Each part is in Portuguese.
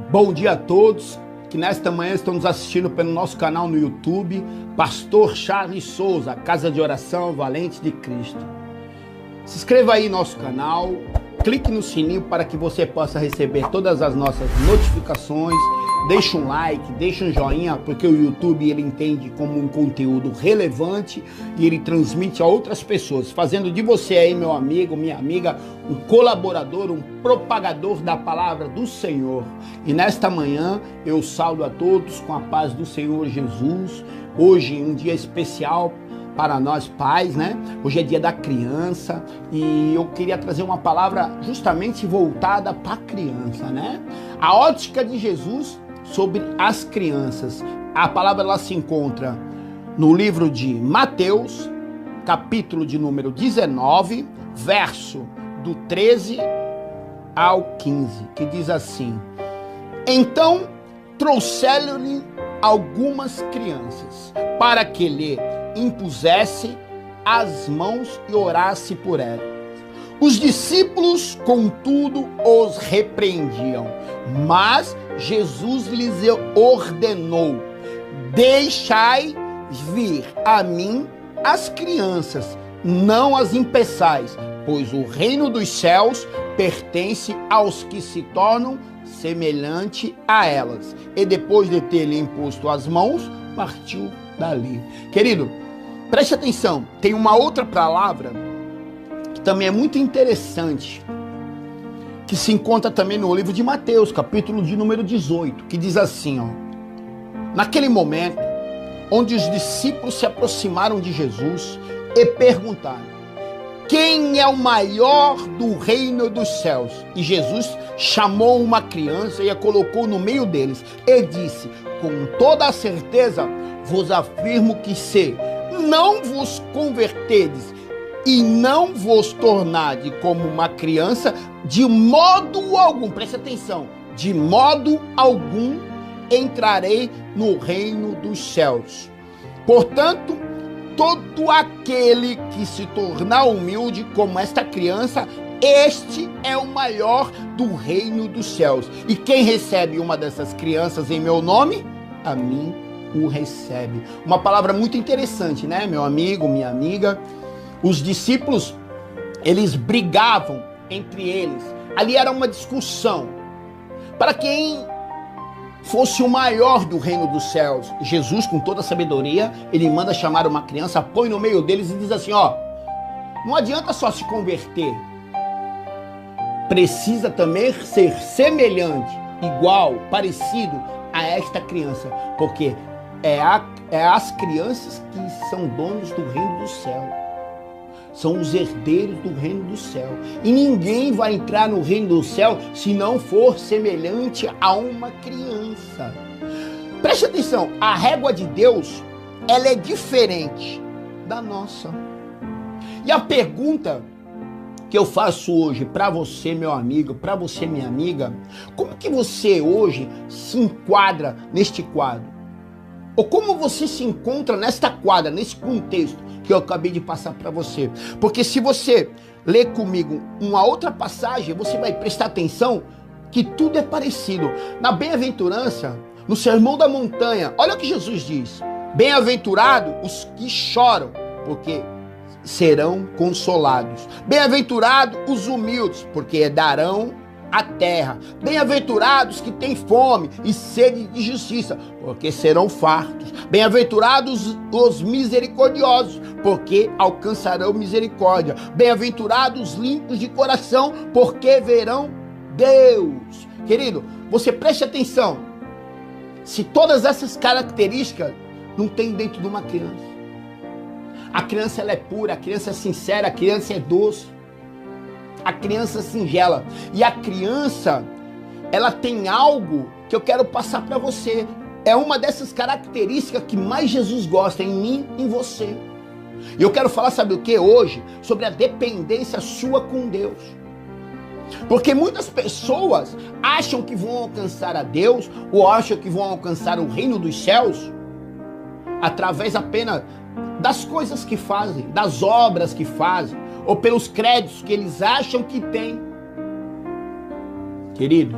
Bom dia a todos que nesta manhã estão nos assistindo pelo nosso canal no YouTube, Pastor Charles Souza, Casa de Oração Valente de Cristo. Se inscreva aí no nosso canal, clique no sininho para que você possa receber todas as nossas notificações. Deixe um like, deixe um joinha, porque o YouTube ele entende como um conteúdo relevante e ele transmite a outras pessoas, fazendo de você aí, meu amigo, minha amiga, um colaborador, um propagador da palavra do Senhor. E nesta manhã eu saúdo a todos com a paz do Senhor Jesus. Hoje um dia especial para nós pais, né? Hoje é dia da criança e eu queria trazer uma palavra justamente voltada para a criança, né? A ótica de Jesus sobre as crianças. A palavra ela se encontra no livro de Mateus, capítulo de número 19, verso do 13 ao 15, que diz assim: Então trouxeram-lhe algumas crianças para que lhe impusesse as mãos e orasse por elas. Os discípulos, contudo, os repreendiam, mas Jesus lhes ordenou: deixai vir a mim as crianças, não as impeçais, pois o reino dos céus pertence aos que se tornam semelhante a elas. E depois de ter-lhe imposto as mãos, partiu dali. Querido, preste atenção, tem uma outra palavra que também é muito interessante, que se encontra também no livro de Mateus, capítulo de número 18, que diz assim, ó: naquele momento, onde os discípulos se aproximaram de Jesus e perguntaram: quem é o maior do reino dos céus? E Jesus chamou uma criança e a colocou no meio deles e disse: com toda a certeza vos afirmo que se não vos converterdes e não vos tornardes como uma criança, de modo algum, preste atenção, de modo algum entrarei no reino dos céus. Portanto, todo aquele que se tornar humilde como esta criança, este é o maior do reino dos céus. E quem recebe uma dessas crianças em meu nome, a mim o recebe. Uma palavra muito interessante, né, meu amigo, minha amiga? Os discípulos, eles brigavam entre eles. Ali era uma discussão para quem fosse o maior do reino dos céus. Jesus, com toda a sabedoria, ele manda chamar uma criança, põe no meio deles e diz assim, ó: não adianta só se converter, precisa também ser semelhante, igual, parecido a esta criança, porque é as crianças que são donos do reino do céu, são os herdeiros do reino do céu, e ninguém vai entrar no reino do céu se não for semelhante a uma criança. Preste atenção, a régua de Deus, ela é diferente da nossa. E a pergunta que eu faço hoje para você, meu amigo, para você, minha amiga: como que você hoje se enquadra neste quadro? Ou como você se encontra nesta quadra, nesse contexto que eu acabei de passar para você? Porque se você ler comigo uma outra passagem, você vai prestar atenção que tudo é parecido. Na bem-aventurança, no Sermão da Montanha, olha o que Jesus diz: bem-aventurados os que choram, porque serão consolados. Bem-aventurados os humildes, porque herdarão a terra. Bem-aventurados que têm fome e sede de justiça, porque serão fartos. Bem-aventurados os misericordiosos, porque alcançarão misericórdia. Bem-aventurados os limpos de coração, porque verão Deus. Querido, você preste atenção. Se todas essas características não tem dentro de uma criança. A criança ela é pura, a criança é sincera, a criança é doce, a criança é singela. E a criança, ela tem algo que eu quero passar para você. É uma dessas características que mais Jesus gosta em mim e em você. E eu quero falar, sabe o que hoje? Sobre a dependência sua com Deus. Porque muitas pessoas acham que vão alcançar a Deus, ou acham que vão alcançar o reino dos céus, através apenas das coisas que fazem, das obras que fazem, ou pelos créditos que eles acham que têm. Querido,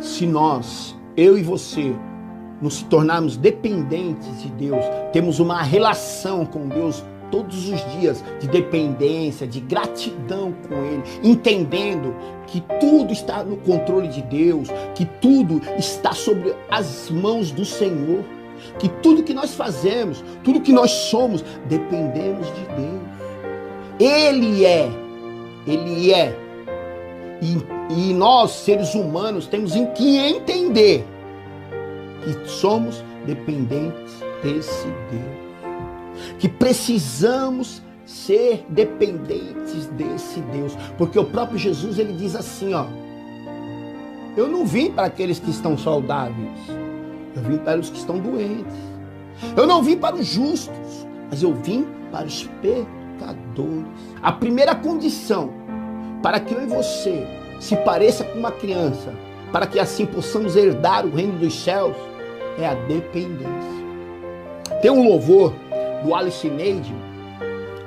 se nós, eu e você, nos tornarmos dependentes de Deus, temos uma relação com Deus todos os dias de dependência, de gratidão com Ele, entendendo que tudo está no controle de Deus, que tudo está sobre as mãos do Senhor, que tudo que nós fazemos, tudo que nós somos, dependemos de Deus. Ele é. E nós, seres humanos, temos que entender que somos dependentes desse Deus. Que precisamos ser dependentes desse Deus. Porque o próprio Jesus, ele diz assim, ó: eu não vim para aqueles que estão saudáveis, eu vim para os que estão doentes. Eu não vim para os justos, mas eu vim para os pecadores. A primeira condição para que eu e você se pareça com uma criança, para que assim possamos herdar o reino dos céus, é a dependência. Tem um louvor do Alice Neide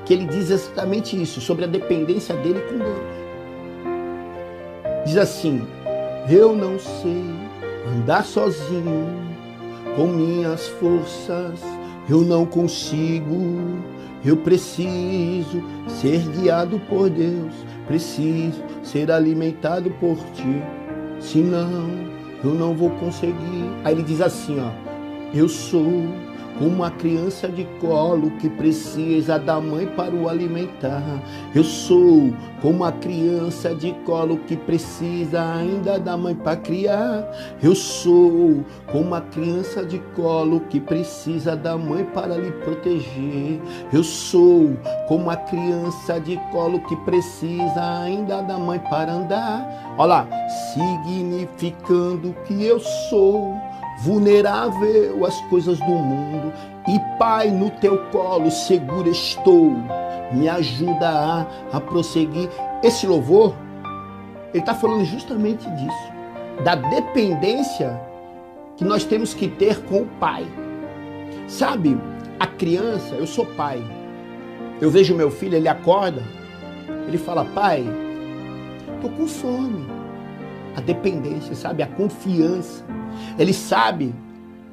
que ele diz exatamente isso, sobre a dependência dele com Deus. Diz assim: eu não sei andar sozinho com minhas forças, eu não consigo, eu preciso ser guiado por Deus, preciso ser alimentado por ti, senão eu não vou conseguir. Aí ele diz assim, ó: eu sou como uma criança de colo que precisa da mãe para o alimentar. Eu sou como uma criança de colo que precisa ainda da mãe para criar. Eu sou como uma criança de colo que precisa da mãe para lhe proteger. Eu sou como uma criança de colo que precisa ainda da mãe para andar. Olha lá, significando que eu sou vulnerável às coisas do mundo, e Pai, no teu colo seguro estou, me ajuda a prosseguir. Esse louvor, ele está falando justamente disso, da dependência que nós temos que ter com o Pai. Sabe, a criança, eu sou pai, eu vejo meu filho, ele acorda, ele fala: pai, tô com fome. A dependência, sabe, a confiança. Ele sabe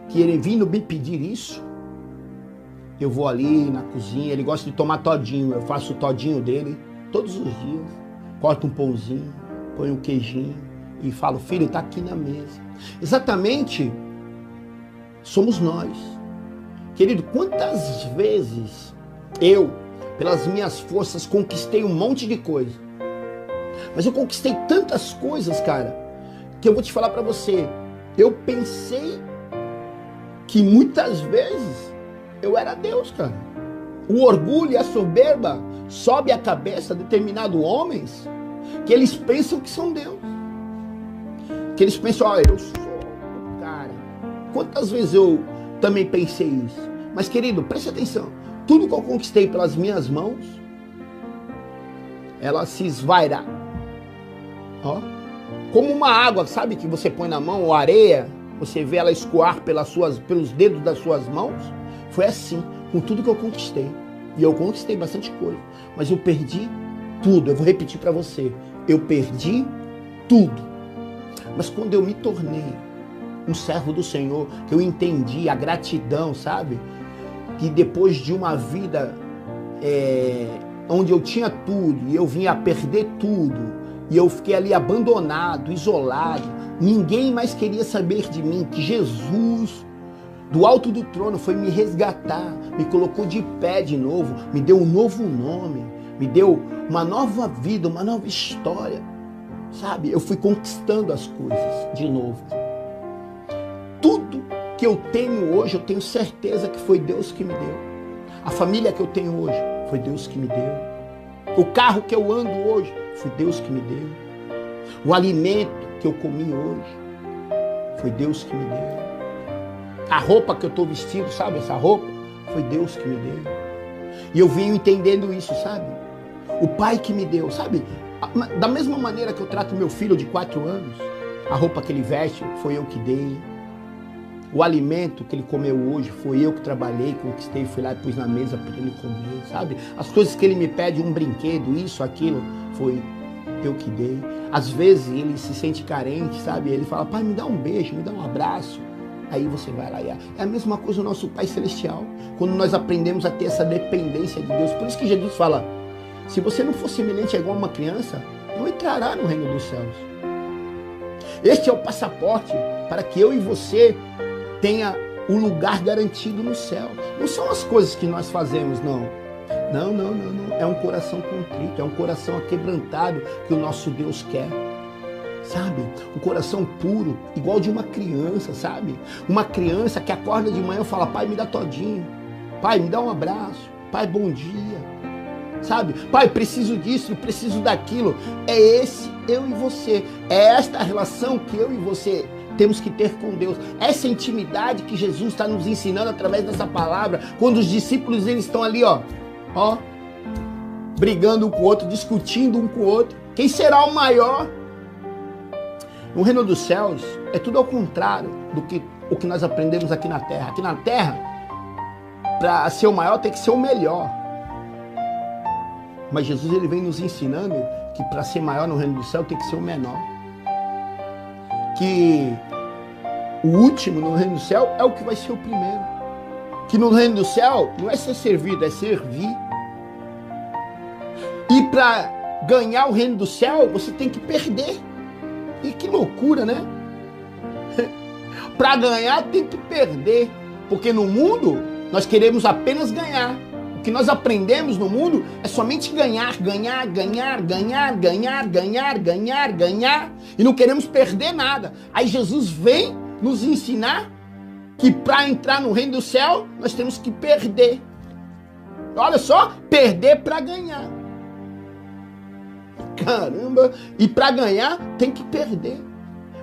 que ele vindo me pedir isso, eu vou ali na cozinha, ele gosta de tomar todinho, eu faço o todinho dele todos os dias, corto um pãozinho, ponho um queijinho e falo: filho, está aqui na mesa. Exatamente, somos nós. Querido, quantas vezes eu, pelas minhas forças, conquistei um monte de coisa, mas eu conquistei tantas coisas, cara, que eu vou te falar para você, eu pensei que muitas vezes eu era Deus, cara. O orgulho e a soberba sobe a cabeça de determinados homens que eles pensam que são Deus. Que eles pensam: ó, eu sou o cara. Quantas vezes eu também pensei isso? Mas, querido, preste atenção. Tudo que eu conquistei pelas minhas mãos, ela se esvairá. Ó, como uma água, sabe, que você põe na mão, ou areia, você vê ela escoar pelos dedos das suas mãos. Foi assim, com tudo que eu conquistei. E eu conquistei bastante coisa, mas eu perdi tudo. Eu vou repetir para você, eu perdi tudo. Mas quando eu me tornei um servo do Senhor, que eu entendi a gratidão, sabe? Que depois de uma vida onde eu tinha tudo, e eu vinha a perder tudo, e eu fiquei ali abandonado, isolado, ninguém mais queria saber de mim, que Jesus, do alto do trono, foi me resgatar, me colocou de pé de novo, me deu um novo nome, me deu uma nova vida, uma nova história, sabe? Eu fui conquistando as coisas de novo. Tudo que eu tenho hoje, eu tenho certeza que foi Deus que me deu. A família que eu tenho hoje, foi Deus que me deu. O carro que eu ando hoje, foi Deus que me deu. O alimento que eu comi hoje, foi Deus que me deu. A roupa que eu estou vestindo, sabe, essa roupa, foi Deus que me deu. E eu venho entendendo isso, sabe? O Pai que me deu, sabe? Da mesma maneira que eu trato meu filho de 4 anos, a roupa que ele veste, foi eu que dei. O alimento que ele comeu hoje, foi eu que trabalhei, conquistei, fui lá e pus na mesa para ele comer, sabe? As coisas que ele me pede, um brinquedo, isso, aquilo, foi eu que dei. Às vezes ele se sente carente, sabe? Ele fala, pai, me dá um beijo, me dá um abraço. Aí você vai lá e é a mesma coisa o nosso Pai Celestial. Quando nós aprendemos a ter essa dependência de Deus. Por isso que Jesus fala, se você não for semelhante a igual uma criança, não entrará no reino dos céus. Este é o passaporte para que eu e você tenha o lugar garantido no céu. Não são as coisas que nós fazemos, não. Não. É um coração contrito, é um coração aquebrantado que o nosso Deus quer. Sabe? Um coração puro, igual de uma criança, sabe? Uma criança que acorda de manhã e fala, pai, me dá todinho. Pai, me dá um abraço. Pai, bom dia. Sabe? Pai, preciso disso, preciso daquilo. É esse eu e você. É esta relação que eu e você temos que ter com Deus. Essa intimidade que Jesus está nos ensinando através dessa palavra. Quando os discípulos eles estão ali, ó, brigando um com o outro, discutindo um com o outro. Quem será o maior? No reino dos céus é tudo ao contrário do que o que nós aprendemos aqui na terra. Aqui na terra, para ser o maior tem que ser o melhor. Mas Jesus ele vem nos ensinando que para ser maior no reino do céu tem que ser o menor. Que o último no reino do céu é o que vai ser o primeiro. Que no reino do céu não é ser servido, é servir. E para ganhar o reino do céu, você tem que perder. E que loucura, né? Para ganhar tem que perder. Porque no mundo nós queremos apenas ganhar. O que nós aprendemos no mundo é somente ganhar. E não queremos perder nada. Aí Jesus vem nos ensinar que para entrar no reino do céu, nós temos que perder. Olha só, perder para ganhar. Caramba, e para ganhar tem que perder.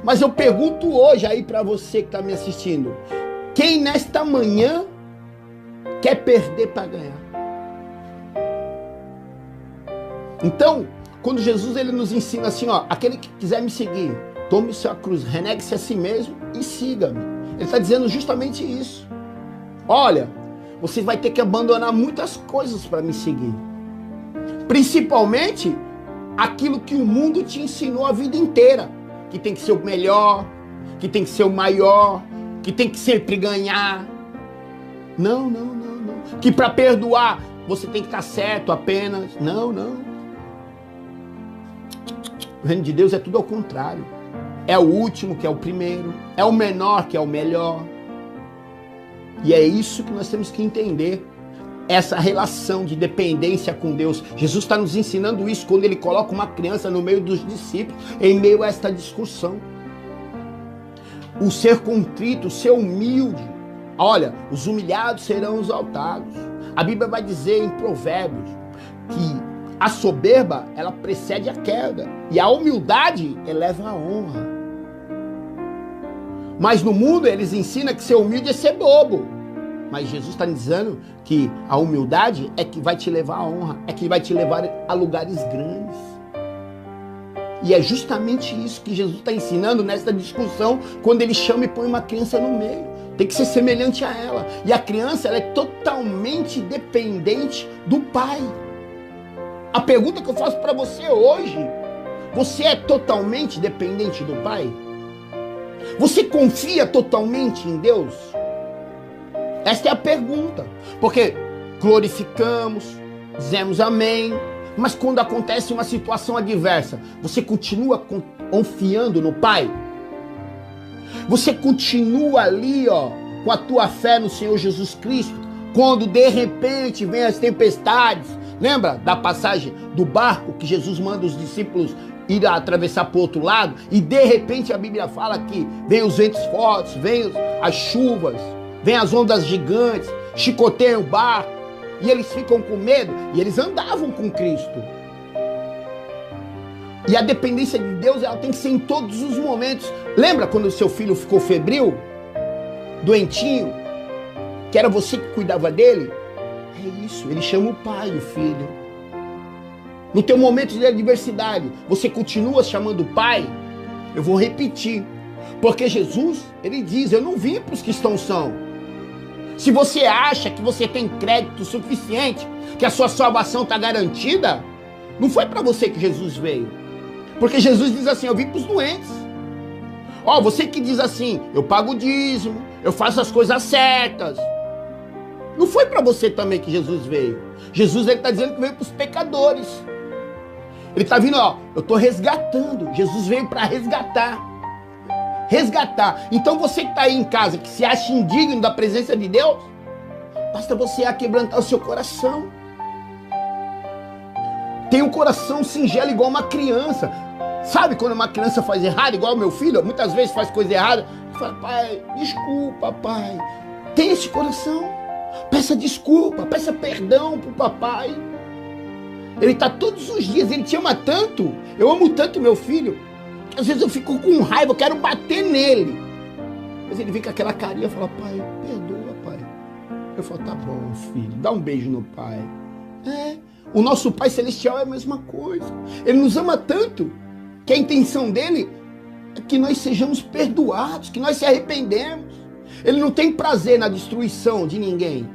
Mas eu pergunto hoje aí para você que está me assistindo, quem nesta manhã quer perder para ganhar? Então, quando Jesus ele nos ensina assim, ó, aquele que quiser me seguir, tome sua cruz, renegue-se a si mesmo e siga-me. Ele está dizendo justamente isso. Olha, você vai ter que abandonar muitas coisas para me seguir. Principalmente aquilo que o mundo te ensinou a vida inteira. Que tem que ser o melhor, que tem que ser o maior, que tem que sempre ganhar. Não. Que para perdoar você tem que estar certo apenas. Não. O reino de Deus é tudo ao contrário. É o último que é o primeiro, é o menor que é o melhor. E é isso que nós temos que entender. Essa relação de dependência com Deus. Jesus está nos ensinando isso quando ele coloca uma criança no meio dos discípulos, em meio a esta discussão. O ser contrito, o ser humilde. Olha, os humilhados serão exaltados. A Bíblia vai dizer em Provérbios que a soberba, ela precede a queda. E a humildade eleva a honra. Mas no mundo eles ensinam que ser humilde é ser bobo. Mas Jesus está dizendo que a humildade é que vai te levar à honra, é que vai te levar a lugares grandes. E é justamente isso que Jesus está ensinando nessa discussão, quando ele chama e põe uma criança no meio. Tem que ser semelhante a ela. E a criança ela é totalmente dependente do pai. A pergunta que eu faço para você hoje, você é totalmente dependente do pai? Você confia totalmente em Deus? Esta é a pergunta, porque glorificamos, dizemos amém, mas quando acontece uma situação adversa, você continua confiando no Pai? Você continua ali, ó, com a tua fé no Senhor Jesus Cristo, quando de repente vem as tempestades? Lembra da passagem do barco que Jesus manda os discípulos ir atravessar para o outro lado? E de repente a Bíblia fala que vem os ventos fortes, vem as chuvas, vem as ondas gigantes, chicoteiam o barco, e eles ficam com medo, e eles andavam com Cristo. E a dependência de Deus, ela tem que ser em todos os momentos. Lembra quando o seu filho ficou febril, doentinho, que era você que cuidava dele? É isso, ele chama o pai, o filho. No teu momento de adversidade, você continua chamando o pai? Eu vou repetir, porque Jesus, ele diz, eu não vim para os que estão sãos. Se você acha que você tem crédito suficiente, que a sua salvação está garantida, não foi para você que Jesus veio. Porque Jesus diz assim, eu vim para os doentes. Ó, você que diz assim, eu pago o dízimo, eu faço as coisas certas. Não foi para você também que Jesus veio. Jesus está dizendo que veio para os pecadores. Ele está vindo, ó, eu estou resgatando. Jesus veio para resgatar. Resgatar. Então você que está aí em casa, que se acha indigno da presença de Deus, basta você aquebrantar o seu coração. Tem um coração singelo igual uma criança. Sabe quando uma criança faz errado, igual o meu filho, muitas vezes faz coisa errada, fala, pai, desculpa, pai. Tem esse coração. Peça desculpa, peça perdão pro papai. Ele está todos os dias, ele te ama tanto. Eu amo tanto meu filho, que às vezes eu fico com raiva, eu quero bater nele. Mas ele vem com aquela carinha e fala, pai, perdoa, pai. Eu falo, tá bom, filho, dá um beijo no pai. O nosso Pai Celestial é a mesma coisa. Ele nos ama tanto, que a intenção dele é que nós sejamos perdoados, que nós se arrependemos. Ele não tem prazer na destruição de ninguém.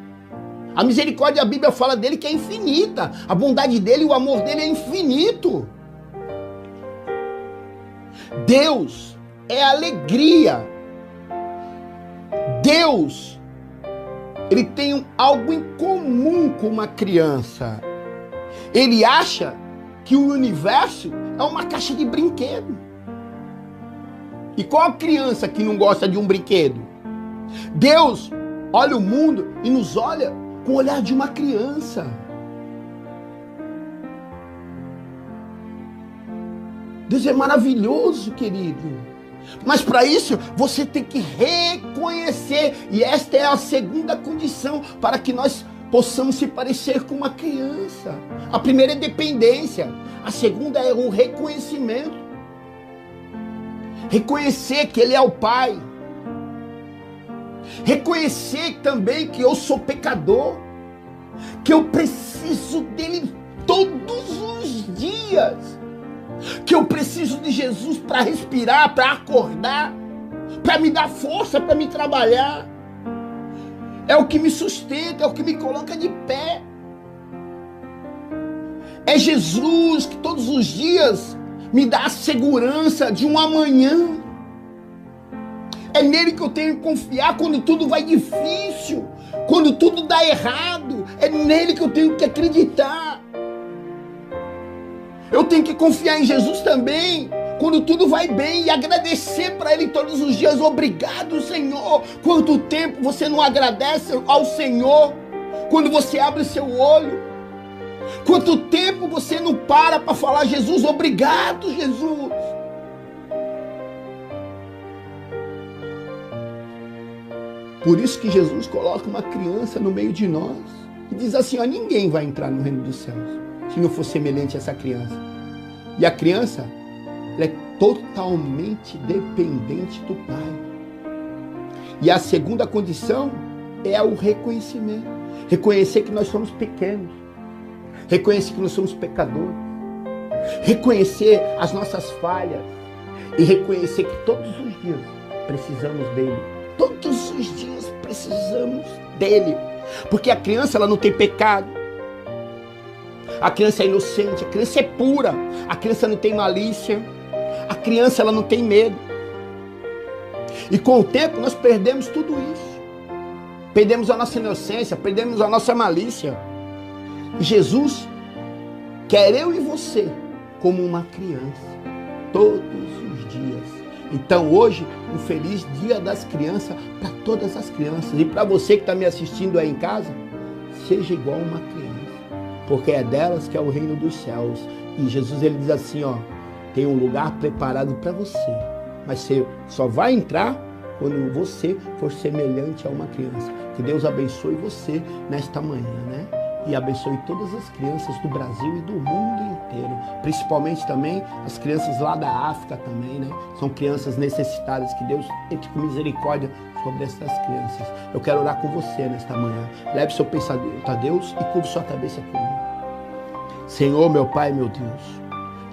A misericórdia, a Bíblia fala dele que é infinita. A bondade dele, o amor dele é infinito. Deus é alegria. Deus, ele tem algo em comum com uma criança. Ele acha que o universo é uma caixa de brinquedo. E qual a criança que não gosta de um brinquedo? Deus olha o mundo e nos olha com o olhar de uma criança. Deus é maravilhoso, querido. Mas para isso, você tem que reconhecer. E esta é a segunda condição para que nós possamos se parecer com uma criança. A primeira é dependência. A segunda é o reconhecimento. Reconhecer que Ele é o Pai. Reconhecer também que eu sou pecador. Que eu preciso dEle todos os dias. Que eu preciso de Jesus para respirar, para acordar, para me dar força, para me trabalhar. É o que me sustenta, é o que me coloca de pé. É Jesus que todos os dias me dá a segurança de um amanhã. É nele que eu tenho que confiar quando tudo vai difícil, quando tudo dá errado. É nele que eu tenho que acreditar. Eu tenho que confiar em Jesus também quando tudo vai bem e agradecer para Ele todos os dias. Obrigado, Senhor. Quanto tempo você não agradece ao Senhor quando você abre seu olho? Quanto tempo você não para falar, Jesus, obrigado, Jesus. Por isso que Jesus coloca uma criança no meio de nós e diz assim, ó, ninguém vai entrar no reino dos céus se não for semelhante a essa criança. E a criança, ela é totalmente dependente do Pai. E a segunda condição é o reconhecimento. Reconhecer que nós somos pequenos. Reconhecer que nós somos pecadores. Reconhecer as nossas falhas. E reconhecer que todos os dias precisamos dEle. Todos os dias precisamos dEle. Porque a criança, ela não tem pecado. A criança é inocente, a criança é pura, a criança não tem malícia, a criança ela não tem medo. E com o tempo nós perdemos tudo isso. Perdemos a nossa inocência, perdemos a nossa malícia. E Jesus quer eu e você como uma criança, todos os dias. Então hoje, um feliz Dia das Crianças para todas as crianças. E para você que está me assistindo aí em casa, seja igual uma criança. Porque é delas que é o reino dos céus. E Jesus, ele diz assim, ó, tem um lugar preparado para você. Mas você só vai entrar quando você for semelhante a uma criança. Que Deus abençoe você nesta manhã, né? E abençoe todas as crianças do Brasil e do mundo inteiro. Principalmente também as crianças lá da África também, né? São crianças necessitadas. Que Deus entre com misericórdia sobre essas crianças. Eu quero orar com você nesta manhã. Leve seu pensamento a Deus e curve sua cabeça comigo. Senhor, meu Pai, meu Deus,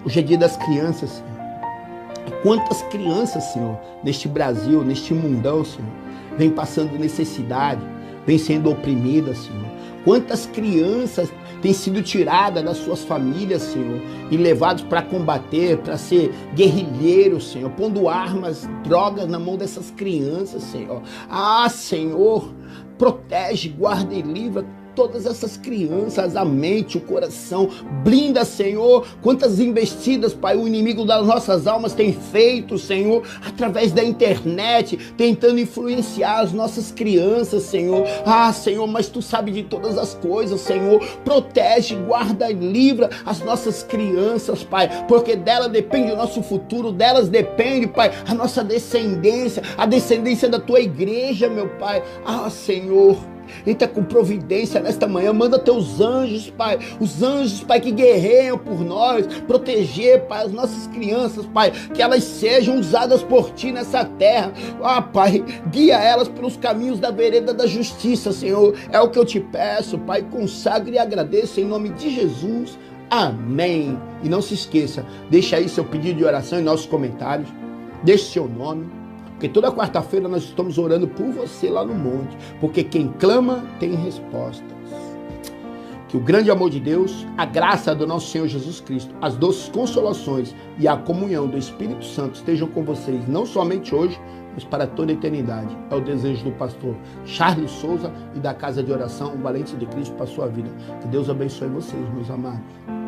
hoje é dia das crianças, Senhor. Quantas crianças, Senhor, neste Brasil, neste mundão, Senhor, vem passando necessidade, vem sendo oprimidas, Senhor. Quantas crianças têm sido tiradas das suas famílias, Senhor, e levados para combater, para ser guerrilheiros, Senhor, pondo armas, drogas na mão dessas crianças, Senhor. Ah, Senhor, protege, guarda e livra todas essas crianças, a mente, o coração, blinda, Senhor, quantas investidas, Pai, o inimigo das nossas almas tem feito, Senhor, através da internet, tentando influenciar as nossas crianças, Senhor. Ah, Senhor, mas Tu sabe de todas as coisas, Senhor, protege, guarda e livra as nossas crianças, Pai, porque dela depende o nosso futuro, delas depende, Pai, a nossa descendência, a descendência da Tua igreja, meu Pai. Ah, Senhor, entra com providência nesta manhã, manda teus anjos, Pai, os anjos, Pai, que guerreiam por nós, proteger, Pai, as nossas crianças, Pai, que elas sejam usadas por Ti nessa terra. Ah, Pai, guia elas pelos caminhos da vereda da justiça, Senhor, é o que eu Te peço, Pai, consagre e agradeço em nome de Jesus, amém. E não se esqueça, deixa aí seu pedido de oração em nossos comentários, deixe seu nome, porque toda quarta-feira nós estamos orando por você lá no monte, porque quem clama tem respostas. Que o grande amor de Deus, a graça do nosso Senhor Jesus Cristo, as doces consolações e a comunhão do Espírito Santo estejam com vocês, não somente hoje, mas para toda a eternidade. É o desejo do pastor Charles Souza e da Casa de Oração, o Valente de Cristo, para a sua vida. Que Deus abençoe vocês, meus amados.